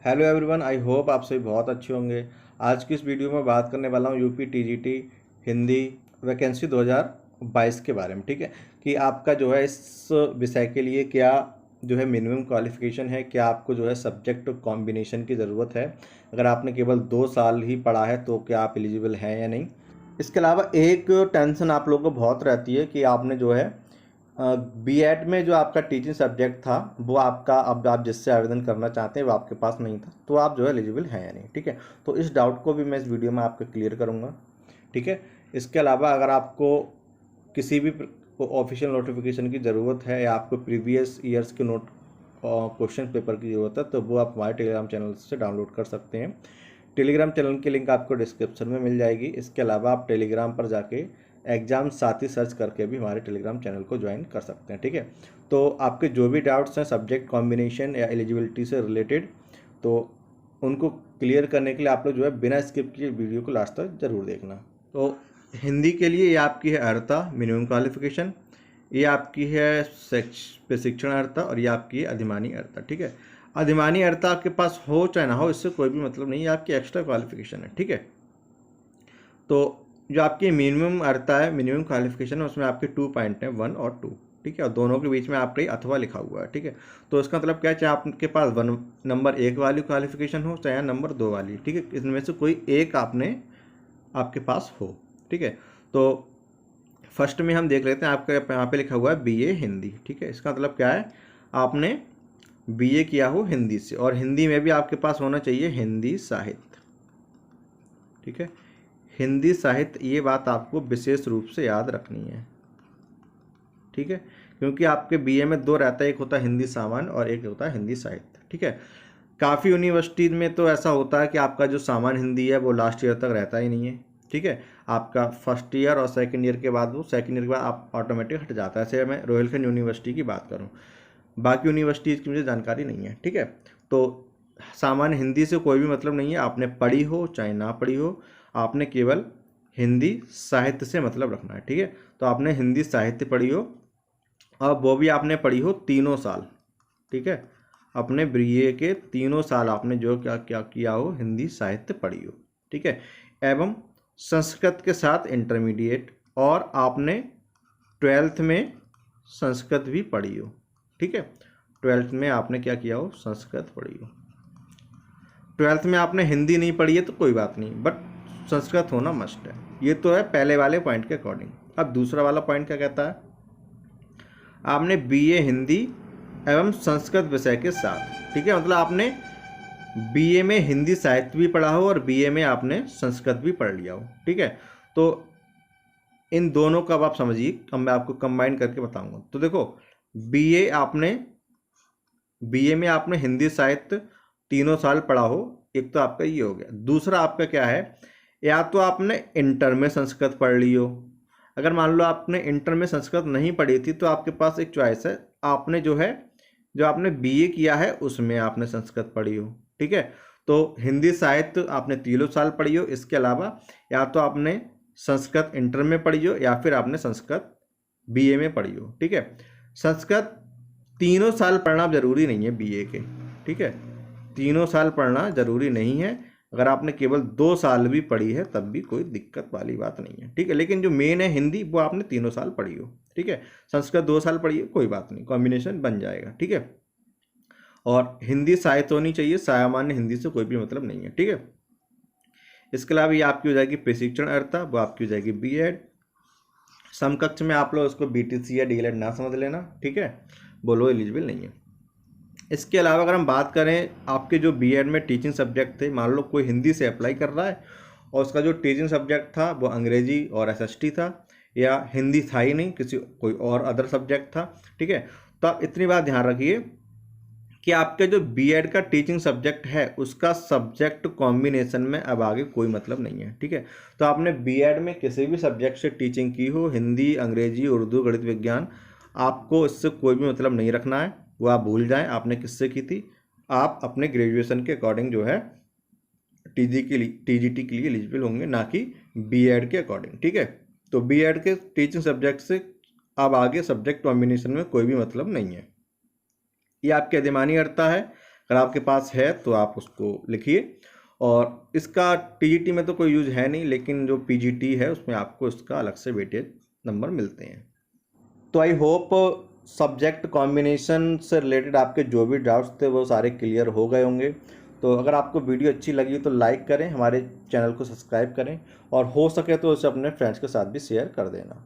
Hello everyone, I hope आप सभी बहुत अच्छे होंगे। आज की इस वीडियो में बात करने वाला हूँ यूपी टीजीटी हिंदी वैकेंसी 2022 के बारे में। ठीक है, कि आपका जो है इस विषय के लिए क्या जो है मिनिमम क्वालिफिकेशन है, क्या आपको जो है सब्जेक्ट कॉम्बिनेशन की ज़रूरत है, अगर आपने केवल 2 साल ही पढ़ा है तो क्या आप एलिजिबल हैं या नहीं। इसके अलावा एक टेंशन आप लोगों को बहुत रहती है कि आपने जो है बीएड में जो आपका टीचिंग सब्जेक्ट था वो आपका, अब आप जिससे आवेदन करना चाहते हैं वो आपके पास नहीं था, तो आप जो है एलिजिबल हैं या नहीं। ठीक है, तो इस डाउट को भी मैं इस वीडियो में आपको क्लियर करूंगा। ठीक है, इसके अलावा अगर आपको किसी भी ऑफिशियल नोटिफिकेशन की ज़रूरत है या आपको प्रीवियस ईयर्स के नोट क्वेश्चन पेपर की ज़रूरत है तो वो आप हमारे टेलीग्राम चैनल से डाउनलोड कर सकते हैं। टेलीग्राम चैनल की लिंक आपको डिस्क्रिप्शन में मिल जाएगी। इसके अलावा आप टेलीग्राम पर जाके एग्जाम साथी सर्च करके भी हमारे टेलीग्राम चैनल को ज्वाइन कर सकते हैं। ठीक है, तो आपके जो भी डाउट्स हैं सब्जेक्ट कॉम्बिनेशन या एलिजिबिलिटी से रिलेटेड, तो उनको क्लियर करने के लिए आप लोग जो है बिना स्किप किए वीडियो को लास्ट तक जरूर देखना। तो हिंदी के लिए ये आपकी है अर्हता मिनिमम क्वालिफिकेशन, ये आपकी है प्रशिक्षण अर्हता और ये आपकी है अधिमानी अर्हता। ठीक है, अधिमानी अर्हता आपके पास हो चाहे ना हो इससे कोई भी मतलब नहीं है, आपकी एक्स्ट्रा क्वालिफिकेशन है। ठीक है, तो जो आपकी मिनिमम अर्हता है, मिनिमम क्वालिफिकेशन है, उसमें आपके 2 पॉइंट हैं, 1 और 2। ठीक है, और दोनों के बीच में आपका अथवा लिखा हुआ है। ठीक है, तो इसका मतलब क्या है, चाहे आपके पास नंबर 1 वाली क्वालिफिकेशन हो चाहे नंबर 2 वाली। ठीक है, इनमें से कोई एक आपके पास हो। ठीक है, तो फर्स्ट में हम देख लेते हैं, आपका यहाँ पे लिखा हुआ है बीए हिंदी। ठीक है, इसका मतलब क्या है, आपने बीए किया हो हिंदी से और हिंदी में भी आपके पास होना चाहिए हिंदी साहित्य। ठीक है, हिंदी साहित्य, ये बात आपको विशेष रूप से याद रखनी है। ठीक है, क्योंकि आपके बीए में 2 रहता है, एक होता है हिंदी सामान्य और एक होता है हिंदी साहित्य। ठीक है, काफ़ी यूनिवर्सिटी में तो ऐसा होता है कि आपका जो सामान्य हिंदी है वो लास्ट ईयर तक रहता ही नहीं है। ठीक है, आपका फर्स्ट ईयर और सेकंड ईयर के बाद, वो सेकंड ईयर के बाद आप ऑटोमेटिक हट जाता है। ऐसे मैं रोहिलखंड यूनिवर्सिटी की बात करूँ, बाकी यूनिवर्सिटीज़ की मुझे जानकारी नहीं है। ठीक है, तो सामान्य हिंदी से कोई भी मतलब नहीं है, आपने पढ़ी हो चाहे ना पढ़ी हो, आपने केवल हिंदी साहित्य से मतलब रखना है। ठीक है, तो आपने हिंदी साहित्य पढ़ी हो और वो भी आपने पढ़ी हो 3 साल। ठीक है, अपने बीए के 3 साल आपने जो क्या क्या किया हो, हिंदी साहित्य पढ़ी हो। ठीक है, एवं संस्कृत के साथ इंटरमीडिएट, और आपने 12th में संस्कृत भी पढ़ी हो। ठीक है, 12th में आपने क्या किया हो, संस्कृत पढ़ी हो। 12th में आपने हिंदी नहीं पढ़ी है तो कोई बात नहीं, बट संस्कृत होना मस्ट है। ये तो है पहले वाले पॉइंट के अकॉर्डिंग। अब दूसरा वाला पॉइंट क्या कहता है, आपने बीए हिंदी एवं संस्कृत विषय के साथ। ठीक है, मतलब आपने बीए में हिंदी साहित्य भी पढ़ा हो और बीए में आपने संस्कृत भी पढ़ लिया हो। ठीक है, तो इन दोनों का अब आप समझिए, अब मैं आपको कंबाइन करके बताऊंगा। तो देखो, बीए में आपने हिंदी साहित्य 3 साल पढ़ा हो, एक तो आपका ये हो गया। दूसरा आपका क्या है, या तो आपने इंटर में संस्कृत पढ़ ली हो। अगर मान लो आपने इंटर में संस्कृत नहीं पढ़ी थी तो आपके पास एक चॉइस है, आपने जो आपने बीए किया है उसमें आपने संस्कृत पढ़ी हो। ठीक है, तो हिंदी साहित्य आपने 3 साल पढ़ी हो, इसके अलावा या तो आपने संस्कृत इंटर में पढ़ी हो या फिर आपने संस्कृत बीए में पढ़ी हो। ठीक है, संस्कृत 3 साल पढ़ना जरूरी नहीं है बीए के। ठीक है, 3 साल पढ़ना जरूरी नहीं है, अगर आपने केवल 2 साल भी पढ़ी है तब भी कोई दिक्कत वाली बात नहीं है। ठीक है, लेकिन जो मेन है हिंदी वो आपने 3 साल पढ़ी हो। ठीक है, संस्कृत 2 साल पढ़ी है, कोई बात नहीं, कॉम्बिनेशन बन जाएगा। ठीक है, और हिंदी साहित्य होनी चाहिए, सामान्य हिंदी से कोई भी मतलब नहीं है। ठीक है, इसके अलावा ये आपकी हो जाएगी प्रशिक्षण अर्हता, वो आपकी हो जाएगी बीएड। समकक्ष में आप लोग उसको बीटीसी या डीएलएड ना समझ लेना। ठीक है, बोलो एलिजिबल नहीं है। इसके अलावा अगर हम बात करें, आपके जो बीएड में टीचिंग सब्जेक्ट थे, मान लो कोई हिंदी से अप्लाई कर रहा है और उसका जो टीचिंग सब्जेक्ट था वो अंग्रेजी और एसएसटी था, या हिंदी था ही नहीं, कोई और अदर सब्जेक्ट था। ठीक है, तो आप इतनी बात ध्यान रखिए कि आपके जो बीएड का टीचिंग सब्जेक्ट है उसका सब्जेक्ट कॉम्बिनेशन में अब आगे कोई मतलब नहीं है। ठीक है, तो आपने बीएड में किसी भी सब्जेक्ट से टीचिंग की हो, हिंदी, अंग्रेजी, उर्दू, गणित, विज्ञान, आपको इससे कोई भी मतलब नहीं रखना है, वो आप भूल जाएं आपने किससे की थी। आप अपने ग्रेजुएशन के अकॉर्डिंग जो है टीजीटी के लिए एलिजिबल होंगे, ना कि बीएड के अकॉर्डिंग। ठीक है, तो बीएड के टीचिंग सब्जेक्ट से अब आगे सब्जेक्ट कॉम्बिनेशन में कोई भी मतलब नहीं है। ये आपकी अधिमानी अर्हता है, अगर आपके पास है तो आप उसको लिखिए। और इसका टीजीटी में तो कोई यूज़ है नहीं, लेकिन जो पीजीटी है उसमें आपको इसका अलग से वेटेज नंबर मिलते हैं। तो आई होप सब्जेक्ट कॉम्बिनेशन से रिलेटेड आपके जो भी डाउट्स थे वो सारे क्लियर हो गए होंगे। तो अगर आपको वीडियो अच्छी लगी तो लाइक करें, हमारे चैनल को सब्सक्राइब करें, और हो सके तो उसे अपने फ्रेंड्स के साथ भी शेयर कर देना।